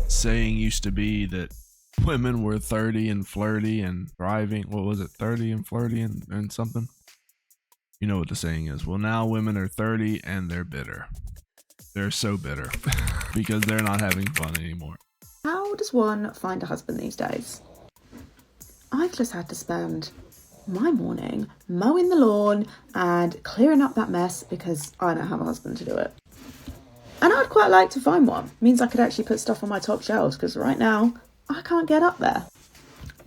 saying used to be that women were 30 and flirty and thriving. What was it? 30 and flirty and something? You know what the saying is. Well, now women are 30 and they're bitter. They're so bitter because they're not having fun anymore. How does one find a husband these days? I've just had to spend my morning mowing the lawn and clearing up that mess because I don't have a husband to do it. And I'd quite like to find one. Means I could actually put stuff on my top shelves because right now I can't get up there.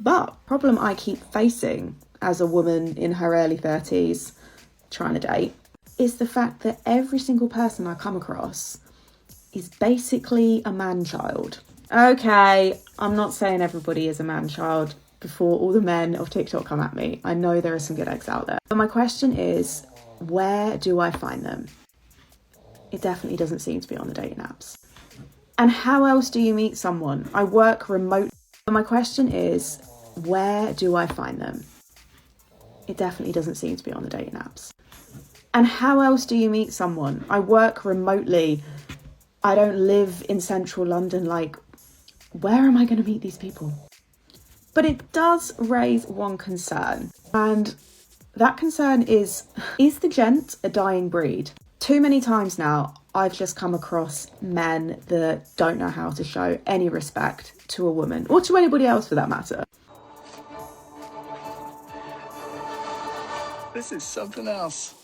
But problem I keep facing as a woman in her early 30s trying to date is the fact that every single person I come across is basically a man-child. Okay, I'm not saying everybody is a man-child before all the men of TikTok come at me. I know there are some good eggs out there. But my question is, where do I find them? It definitely doesn't seem to be on the dating apps. And how else do you meet someone? I work remote. But my question is, where do I find them? It definitely doesn't seem to be on the dating apps. And how else do you meet someone? I work remotely. I don't live in central London. Like, where am I going to meet these people? But it does raise one concern. And that concern is the gent a dying breed? Too many times now, I've just come across men that don't know how to show any respect to a woman, or to anybody else for that matter. This is something else.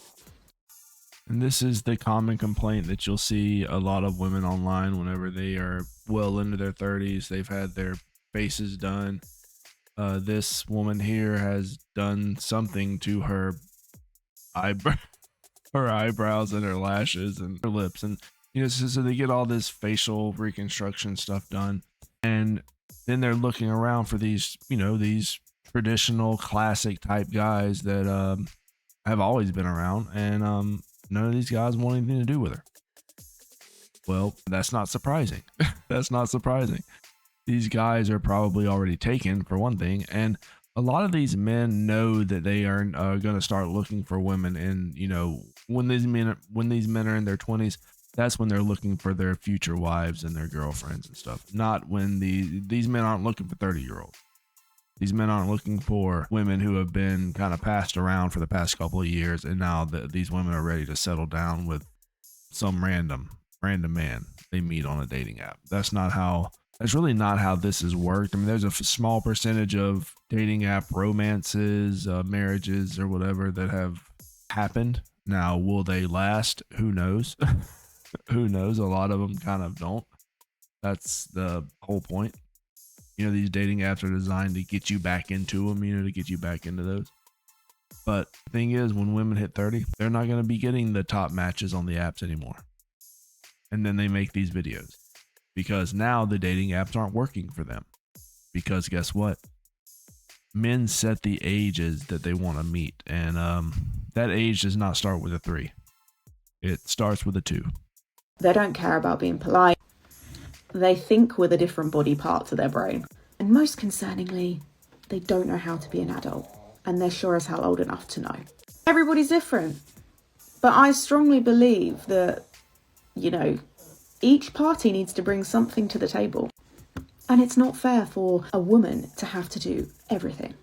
And this is the common complaint that you'll see a lot of women online whenever they are well into their 30s. They've had their faces done. This woman here has done something to her eyebrows and her lashes and her lips, and so they get all this facial reconstruction stuff done, and then they're looking around for these these traditional classic type guys that have always been around, and none of these guys want anything to do with her. Well, that's not surprising. That's not surprising. These guys are probably already taken, for one thing, and a lot of these men know that they are going to start looking for women, and when these men are in their 20s, that's when they're looking for their future wives and their girlfriends and stuff. Not when these men aren't looking for 30-year-olds. These men aren't looking for women who have been kind of passed around for the past couple of years, and now these women are ready to settle down with some random man they meet on a dating app. That's really not how this has worked. I mean, there's a small percentage of dating app romances, marriages, or whatever that have happened. Now, will they last? Who knows? Who knows? A lot of them kind of don't. That's the whole point. These dating apps are designed to get you back into them, to get you back into those. But the thing is, when women hit 30, they're not going to be getting the top matches on the apps anymore. And then they make these videos because now the dating apps aren't working for them. Because guess what? Men set the ages that they want to meet. And that age does not start with a 3. It starts with a 2. They don't care about being polite. They think with a different body part to their brain. And most concerningly, they don't know how to be an adult. And they're sure as hell old enough to know. Everybody's different. But I strongly believe that, each party needs to bring something to the table. And it's not fair for a woman to have to do everything.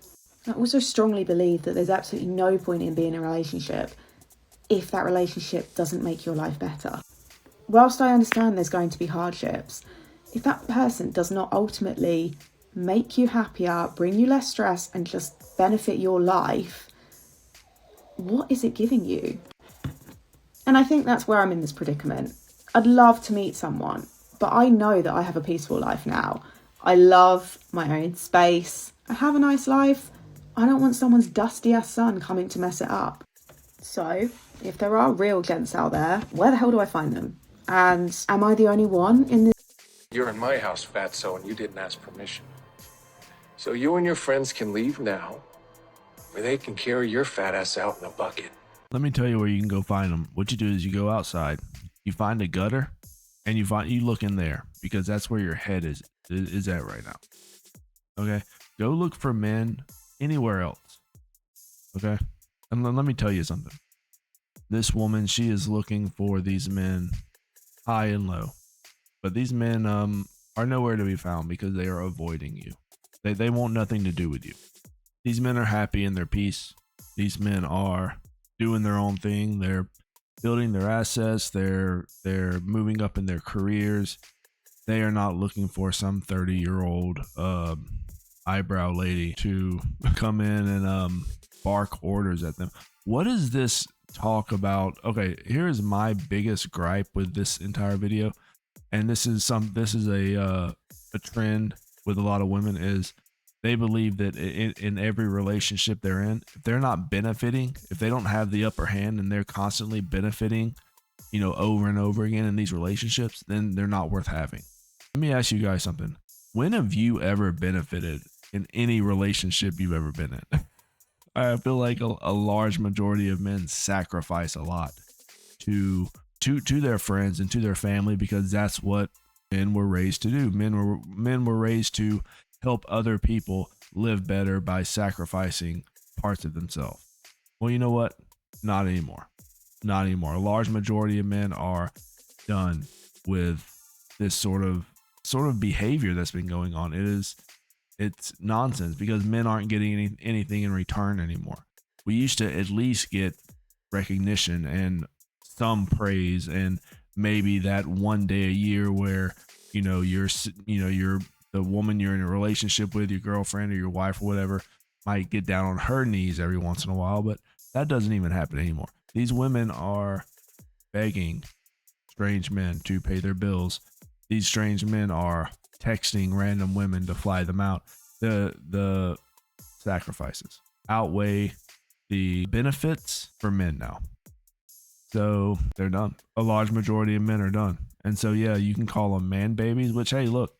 I also strongly believe that there's absolutely no point in being in a relationship if that relationship doesn't make your life better. Whilst I understand there's going to be hardships, if that person does not ultimately make you happier, bring you less stress, and just benefit your life, what is it giving you? And I think that's where I'm in this predicament. I'd love to meet someone, but I know that I have a peaceful life now. I love my own space. I have a nice life. I don't want someone's dusty ass son coming to mess it up. So, if there are real gents out there, where the hell do I find them? And am I the only one in this? You're in my house, Fatso, and you didn't ask permission. So you and your friends can leave now, or they can carry your fat ass out in a bucket. Let me tell you where you can go find them. What you do is you go outside, you find a gutter, and you look in there because that's where your head is at right now. Okay? Go look for men anywhere else. Okay? And let me tell you something. This woman, she is looking for these men high and low. But these men, are nowhere to be found because they are avoiding you. They want nothing to do with you. These men are happy in their peace. These men are doing their own thing. They're building their assets. They're moving up in their careers. They are not looking for some 30-year-old eyebrow lady to come in and bark orders at them. What is this talk about? Okay, here's my biggest gripe with this entire video, and this is a trend with a lot of women, is they believe that in every relationship they're in, if they're not benefiting, if they don't have the upper hand and they're constantly benefiting, over and over again in these relationships, then they're not worth having. Let me ask you guys something. When have you ever benefited in any relationship you've ever been in? I feel like a large majority of men sacrifice a lot to their friends and to their family, because that's what men were raised to do. Men were raised to help other people live better by sacrificing parts of themselves. Well, you know what? Not anymore. Not anymore. A large majority of men are done with this sort of behavior that's been going on. It's nonsense, because men aren't getting anything in return anymore. We used to at least get recognition and some praise, and maybe that one day a year where you're the woman you're in a relationship with, your girlfriend or your wife or whatever, might get down on her knees every once in a while, but that doesn't even happen anymore. These women are begging strange men to pay their bills. These strange men are texting random women to fly them out. The sacrifices outweigh the benefits for men now. So they're done. A large majority of men are done. And so, yeah, you can call them man babies, which, hey, look,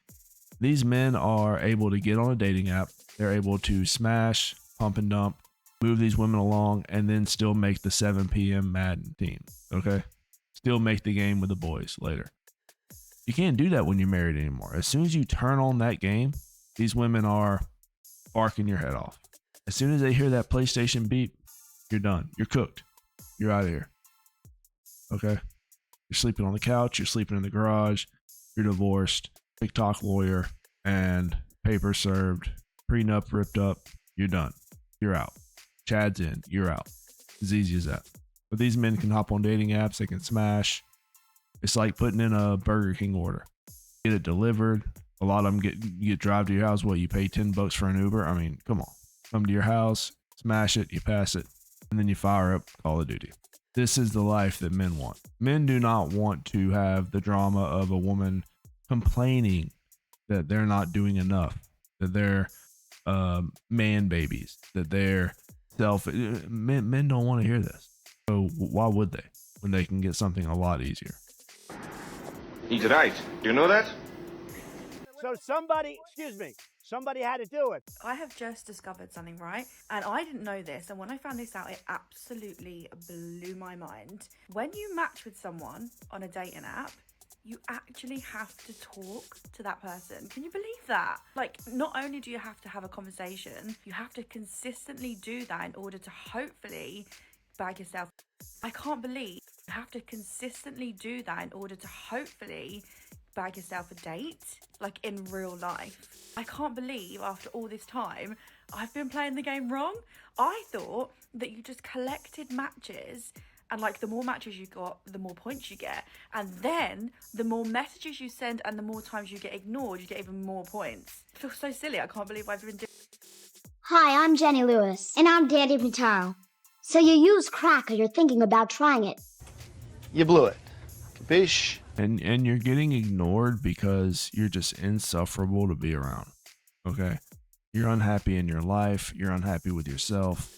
these men are able to get on a dating app. They're able to smash, pump and dump, move these women along, and then still make the 7 p.m. Madden team. Okay? Still make the game with the boys later. You can't do that when you're married anymore. As soon as you turn on that game, these women are barking your head off. As soon as they hear that PlayStation beep, you're done. You're cooked. You're out of here. Okay? You're sleeping on the couch. You're sleeping in the garage. You're divorced. TikTok lawyer and paper served. Prenup ripped up. You're done. You're out. Chad's in. You're out. As easy as that. But these men can hop on dating apps. They can smash. It's like putting in a Burger King order. Get it delivered. A lot of them get drive to your house. What, you pay $10 for an Uber? I mean, come on. Come to your house, smash it, you pass it, and then you fire up Call of Duty. This is the life that men want. Men do not want to have the drama of a woman complaining that they're not doing enough, that they're man babies, that they're men don't want to hear this. So why would they, when they can get something a lot easier? He's right. Do you know that? So somebody had to do it. I have just discovered something, right? And I didn't know this. And when I found this out, it absolutely blew my mind. When you match with someone on a dating app, you actually have to talk to that person. Can you believe that? Like, not only do you have to have a conversation, you have to consistently do that in order to hopefully bag yourself. I can't believe you have to consistently do that in order to hopefully bag yourself a date, like in real life. I can't believe after all this time, I've been playing the game wrong. I thought that you just collected matches, and like the more matches you got, the more points you get. And then the more messages you send and the more times you get ignored, you get even more points. I feel so silly. I can't believe I've been doing. Hi, I'm Jenny Lewis. And I'm Danny Pintaro. So you use crack or you're thinking about trying it. You blew it. Capiche? And you're getting ignored because you're just insufferable to be around. Okay? You're unhappy in your life. You're unhappy with yourself.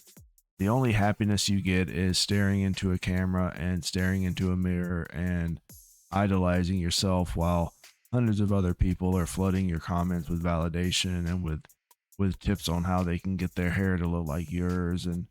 The only happiness you get is staring into a camera and staring into a mirror and idolizing yourself while hundreds of other people are flooding your comments with validation and with tips on how they can get their hair to look like yours, and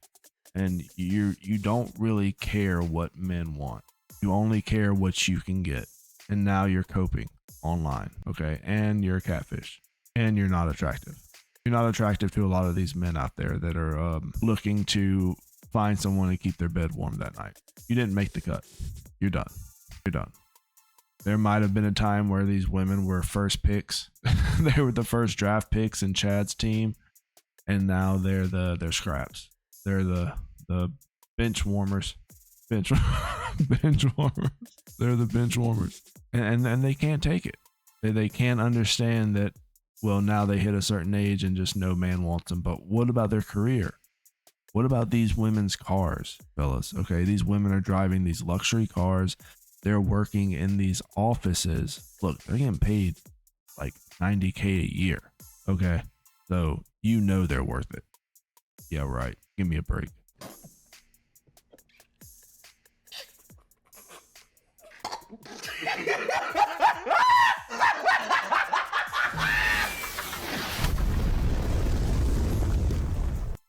you don't really care what men want. You only care what you can get. And now you're coping online, okay? And you're a catfish. And you're not attractive. You're not attractive to a lot of these men out there that are looking to find someone to keep their bed warm that night. You didn't make the cut. You're done. You're done. There might have been a time where these women were first picks. They were the first draft picks in Chad's team, and now they're scraps. They're the bench warmers. Bench warmers. They're the bench warmers. And they can't take it. They can't understand that, well, now they hit a certain age and just no man wants them. But what about their career? What about these women's cars, fellas? Okay, these women are driving these luxury cars. They're working in these offices. Look, they're getting paid like $90K a year. Okay, so you know they're worth it. Yeah, right. Give me a break.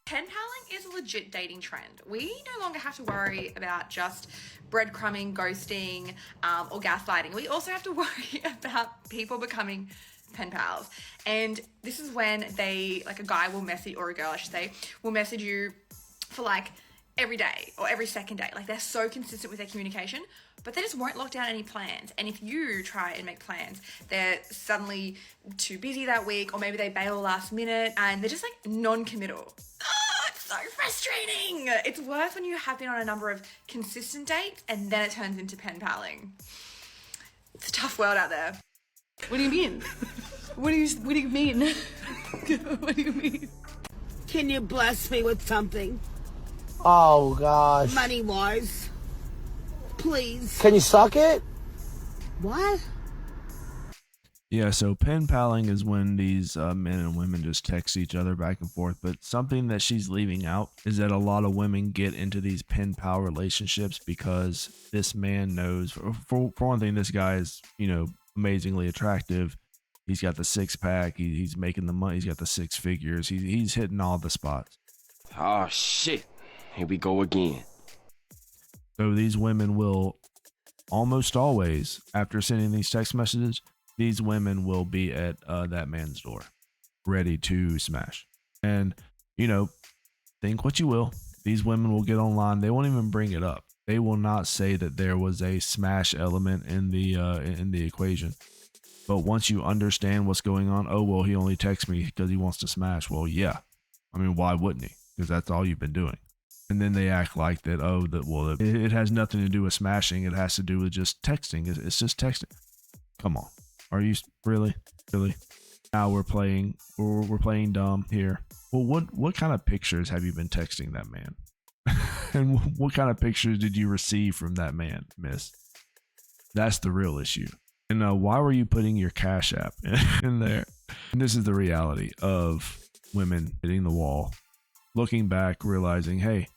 Pen paling is a legit dating trend. We no longer have to worry about just breadcrumbing, ghosting, or gaslighting. We also have to worry about people becoming pen pals. And this is when a guy will message, or a girl I should say, will message you for like every day or every second day. Like, they're so consistent with their communication, but they just won't lock down any plans. And if you try and make plans, they're suddenly too busy that week, or maybe they bail last minute and they're just like non-committal. It's so frustrating. It's worse when you have been on a number of consistent dates and then it turns into pen paling. It's a tough world out there. What do you mean? What do you mean? What do you mean? Can you bless me with something? Oh, gosh. Money-wise. Please. Can you suck it? What? Yeah, so pen paling is when these men and women just text each other back and forth. But something that she's leaving out is that a lot of women get into these pen pal relationships because this man knows, for one thing, this guy is, amazingly attractive. He's got the six pack. He's making the money. He's got the six figures. He's hitting all the spots. Oh, shit. Here we go again. So these women will almost always, after sending these text messages, these women will be at that man's door, ready to smash. And, think what you will. These women will get online. They won't even bring it up. They will not say that there was a smash element in the equation. But once you understand what's going on, oh, well, he only texts me because he wants to smash. Well, yeah. I mean, why wouldn't he? Because that's all you've been doing. And then they act like that, it has nothing to do with smashing. It has to do with just texting. It's just texting. Come on. Are you really? Now we're playing dumb here. Well, what kind of pictures have you been texting that man? And what kind of pictures did you receive from that man, miss? That's the real issue. And why were you putting your Cash App in there? And this is the reality of women hitting the wall, looking back, realizing, hey,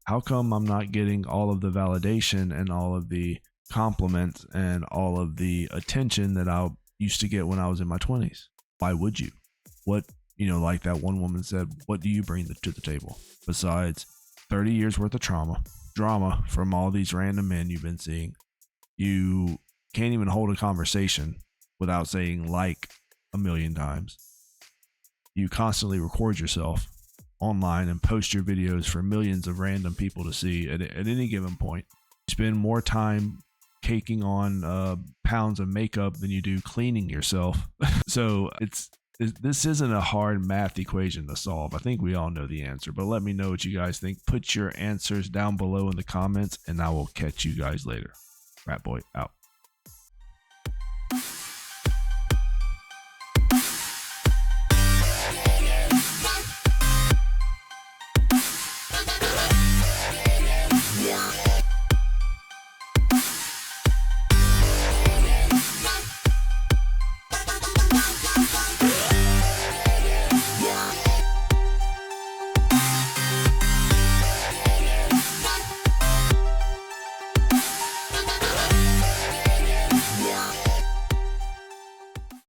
how come I'm not getting all of the validation and all of the compliments and all of the attention that I used to get when I was in my 20s? Why would you? What, like that one woman said, what do you bring to the table besides 30 years worth of drama from all these random men you've been seeing? You can't even hold a conversation without saying like a million times. You constantly record yourself online and post your videos for millions of random people to see at any given point. You spend more time caking on pounds of makeup than you do cleaning yourself. So this isn't a hard math equation to solve. I think we all know the answer, but let me know what you guys think. Put your answers down below in the comments and I will catch you guys later. Rat Boy out.